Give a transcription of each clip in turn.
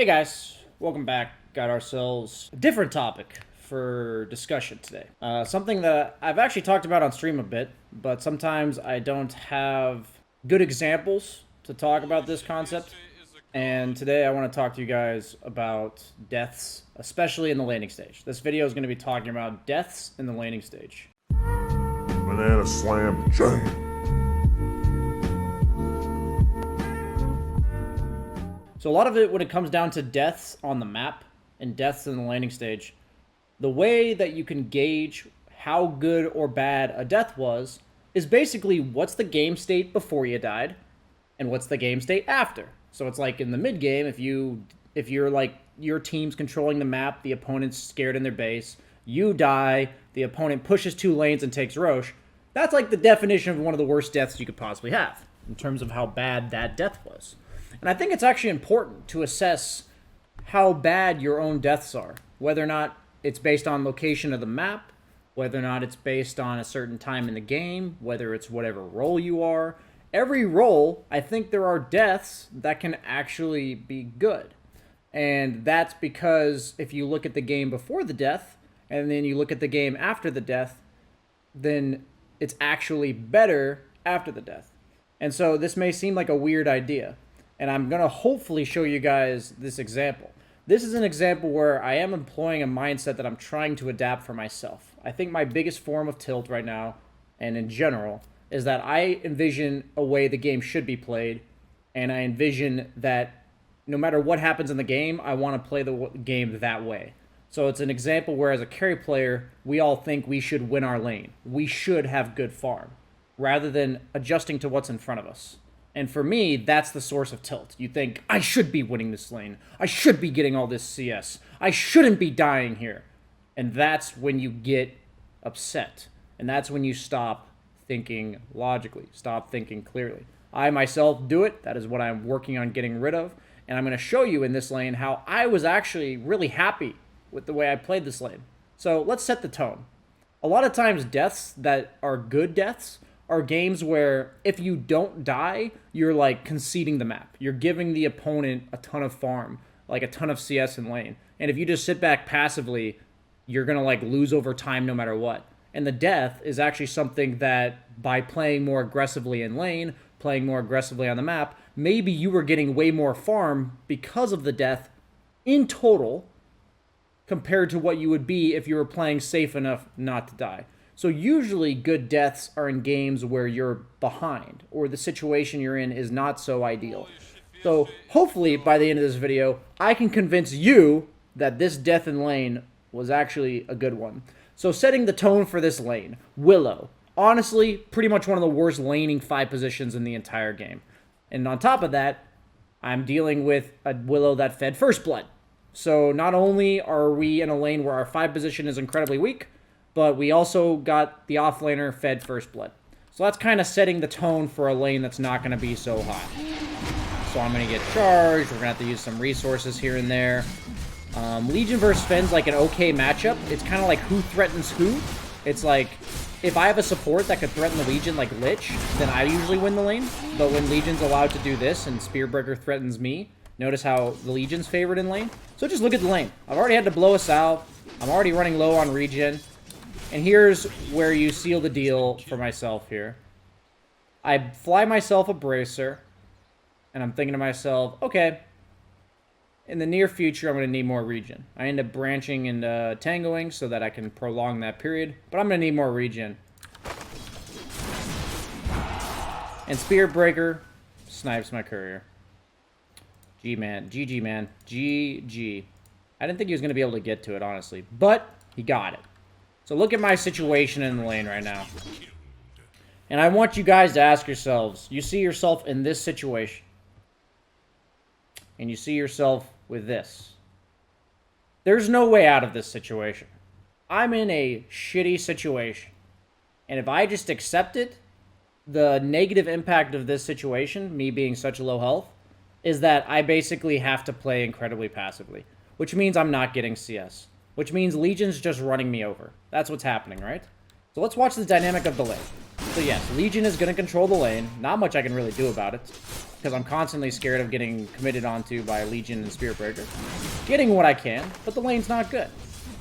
Hey guys, welcome back. Got ourselves a different topic for discussion today. Something that I've actually talked about on stream a bit, but sometimes I don't have good examples to talk about this concept. And today I want to talk to you guys about deaths, especially in the laning stage. This video is going to be talking about deaths in the laning stage. Banana slam jam. So a lot of it, when it comes down to deaths on the map and deaths in the laning stage, the way that you can gauge how good or bad a death was is basically what's the game state before you died and what's the game state after. So it's like in the mid game, if you're like your team's controlling the map, the opponent's scared in their base, you die, the opponent pushes 2 lanes and takes Roche, that's like the definition of one of the worst deaths you could possibly have in terms of how bad that death was. And I think it's actually important to assess how bad your own deaths are, whether or not it's based on location of the map, whether or not it's based on a certain time in the game, whether it's whatever role you are. Every role, I think there are deaths that can actually be good. And that's because if you look at the game before the death, and then you look at the game after the death, then it's actually better after the death. And so this may seem like a weird idea, and I'm going to hopefully show you guys this example. This is an example where I am employing a mindset that I'm trying to adapt for myself. I think my biggest form of tilt right now, and in general, is that I envision a way the game should be played, and I envision that no matter what happens in the game, I want to play the game that way. So it's an example where as a carry player, we all think we should win our lane. We should have good farm, rather than adjusting to what's in front of us. And for me, that's the source of tilt. You think, I should be winning this lane. I should be getting all this CS. I shouldn't be dying here. And that's when you get upset. And that's when you stop thinking logically, stop thinking clearly. I myself do it. That is what I'm working on getting rid of. And I'm going to show you in this lane how I was actually really happy with the way I played this lane. So let's set the tone. A lot of times deaths that are good deaths are games where if you don't die, you're like conceding the map. You're giving the opponent a ton of farm, like a ton of CS in lane. And if you just sit back passively, you're going to like lose over time no matter what. And the death is actually something that by playing more aggressively in lane, playing more aggressively on the map, maybe you were getting way more farm because of the death in total compared to what you would be if you were playing safe enough not to die. So usually good deaths are in games where you're behind or the situation you're in is not so ideal. So hopefully by the end of this video, I can convince you that this death in lane was actually a good one. So setting the tone for this lane, Willow. Honestly, pretty much one of the worst laning 5 positions in the entire game. And on top of that, I'm dealing with a Willow that fed First Blood. So not only are we in a lane where our 5 position is incredibly weak, but we also got the offlaner fed First Blood. So that's kind of setting the tone for a lane that's not going to be so hot. So I'm going to get charged. We're going to have to use some resources here and there. Legion versus Fenn's like an okay matchup. It's kind of like who threatens who. It's like, if I have a support that could threaten the Legion like Lich, then I usually win the lane. But when Legion's allowed to do this and Spearbreaker threatens me, notice how the Legion's favored in lane. So just look at the lane. I've already had to blow us out. I'm already running low on regen. And here's where you seal the deal for myself here. I fly myself a bracer, and I'm thinking to myself, okay, in the near future, I'm going to need more regen. I end up branching and tangoing so that I can prolong that period, but I'm going to need more regen. And Spearbreaker snipes my courier. G-man. GG, man. GG. I didn't think he was going to be able to get to it, honestly, but he got it. So look at my situation in the lane right now. And I want you guys to ask yourselves, you see yourself in this situation. And you see yourself with this. There's no way out of this situation. I'm in a shitty situation. And if I just accept it, the negative impact of this situation, me being such low health, is that I basically have to play incredibly passively. Which means I'm not getting CS. Which means Legion's just running me over. That's what's happening, right? So let's watch the dynamic of the lane. So yes, Legion is going to control the lane. Not much I can really do about it. because I'm constantly scared of getting committed onto by Legion and Spirit Breaker. Getting what I can, but the lane's not good.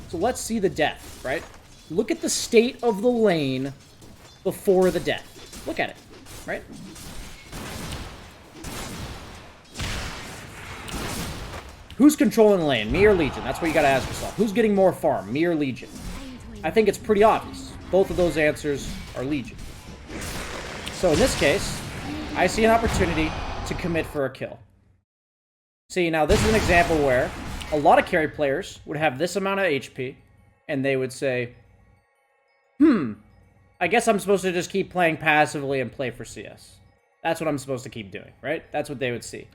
So let's see the death, right? Look at the state of the lane before the death. Look at it, right? Who's controlling the lane, me or Legion? That's what you gotta ask yourself. Who's getting more farm, me or Legion? I think it's pretty obvious. Both of those answers are Legion. So in this case, I see an opportunity to commit for a kill. See, now this is an example where a lot of carry players would have this amount of HP, and they would say, I guess I'm supposed to just keep playing passively and play for CS. That's what I'm supposed to keep doing, right? That's what they would see.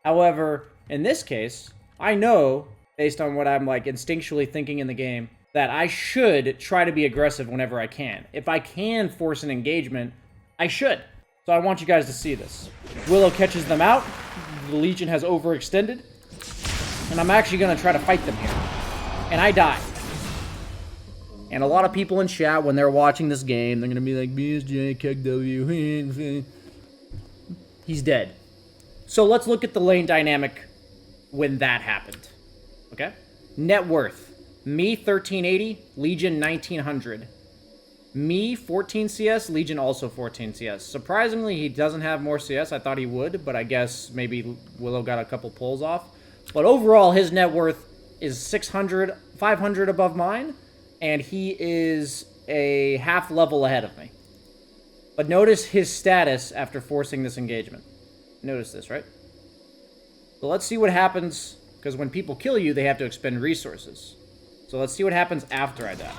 However, in this case, I know, based on what I'm like instinctually thinking in the game, that I should try to be aggressive whenever I can. If I can force an engagement, I should. So I want you guys to see this. Willow catches them out. The Legion has overextended. And I'm actually going to try to fight them here. And I die. And a lot of people in chat, when they're watching this game, they're going to be like, BSJ, KW. He's dead. So let's look at the lane dynamic when that happened. Okay? Net worth. Me, 1380. Legion, 1900. Me, 14 CS. Legion, also 14 CS. Surprisingly, he doesn't have more CS. I thought he would, but I guess maybe Willow got a couple pulls off. But overall, his net worth is 600, 500 above mine, and he is a half level ahead of me. But notice his status after forcing this engagement. Notice this, right? So let's see what happens, because when people kill you, they have to expend resources. So let's see what happens after I die.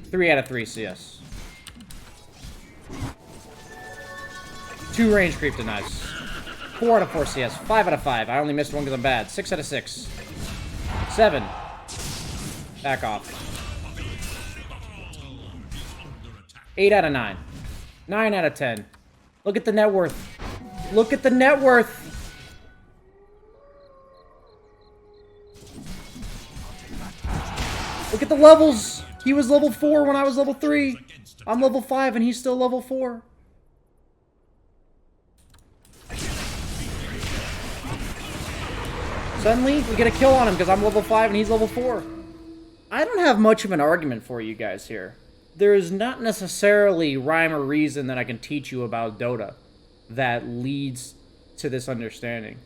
Three out of 3 CS. 2 range creep denies. 4 out of 4 CS. 5 out of 5. I only missed one because I'm bad. 6 out of 6. 7. Back off. 8 out of 9. 9 out of 10. Look at the net worth. Look at the net worth. Look at the levels. He was level 4 when I was level 3. I'm level 5 and he's still level 4. Suddenly, we get a kill on him because I'm level 5 and he's level 4. I don't have much of an argument for you guys here. There is not necessarily rhyme or reason that I can teach you about Dota that leads to this understanding.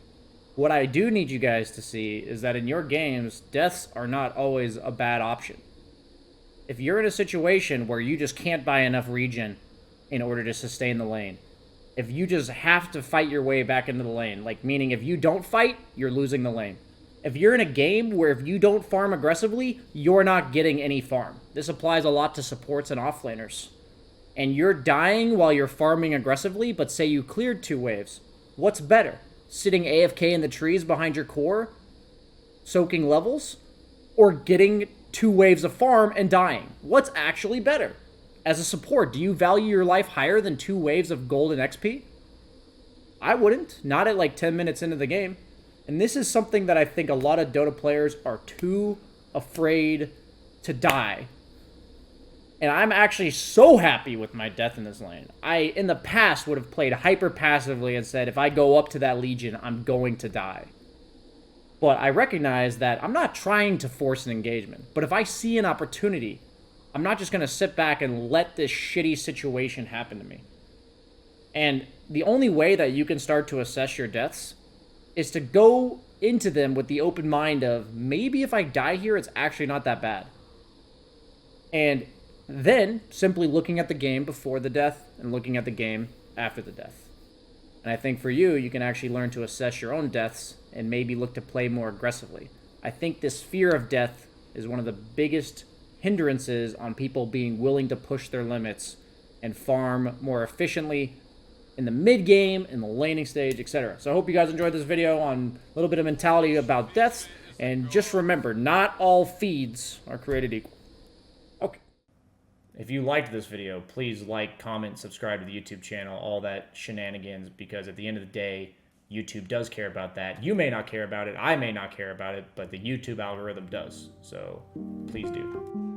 What I do need you guys to see is that in your games, deaths are not always a bad option. If you're in a situation where you just can't buy enough regen in order to sustain the lane, if you just have to fight your way back into the lane, like meaning if you don't fight, you're losing the lane. If you're in a game where if you don't farm aggressively, you're not getting any farm. This applies a lot to supports and offlaners. And you're dying while you're farming aggressively, but say you cleared 2 waves. What's better? Sitting AFK in the trees behind your core, soaking levels, or getting 2 waves of farm and dying? What's actually better? As a support, do you value your life higher than 2 waves of gold and XP? I wouldn't. Not at like 10 minutes into the game. And this is something that I think a lot of Dota players are too afraid to die. And I'm actually so happy with my death in this lane. I, in the past, would have played hyper passively and said, if I go up to that Legion, I'm going to die. But I recognize that I'm not trying to force an engagement. But if I see an opportunity, I'm not just going to sit back and let this shitty situation happen to me. And the only way that you can start to assess your deaths is to go into them with the open mind of, maybe if I die here, it's actually not that bad. And then simply looking at the game before the death and looking at the game after the death. And I think for you, you can actually learn to assess your own deaths and maybe look to play more aggressively. I think this fear of death is one of the biggest hindrances on people being willing to push their limits and farm more efficiently in the mid-game, in the laning stage, etc. So I hope you guys enjoyed this video on a little bit of mentality about deaths. And just remember, not all feeds are created equal. Okay. If you liked this video, please like, comment, subscribe to the YouTube channel, all that shenanigans, because at the end of the day, YouTube does care about that. You may not care about it, I may not care about it, but the YouTube algorithm does. So please do.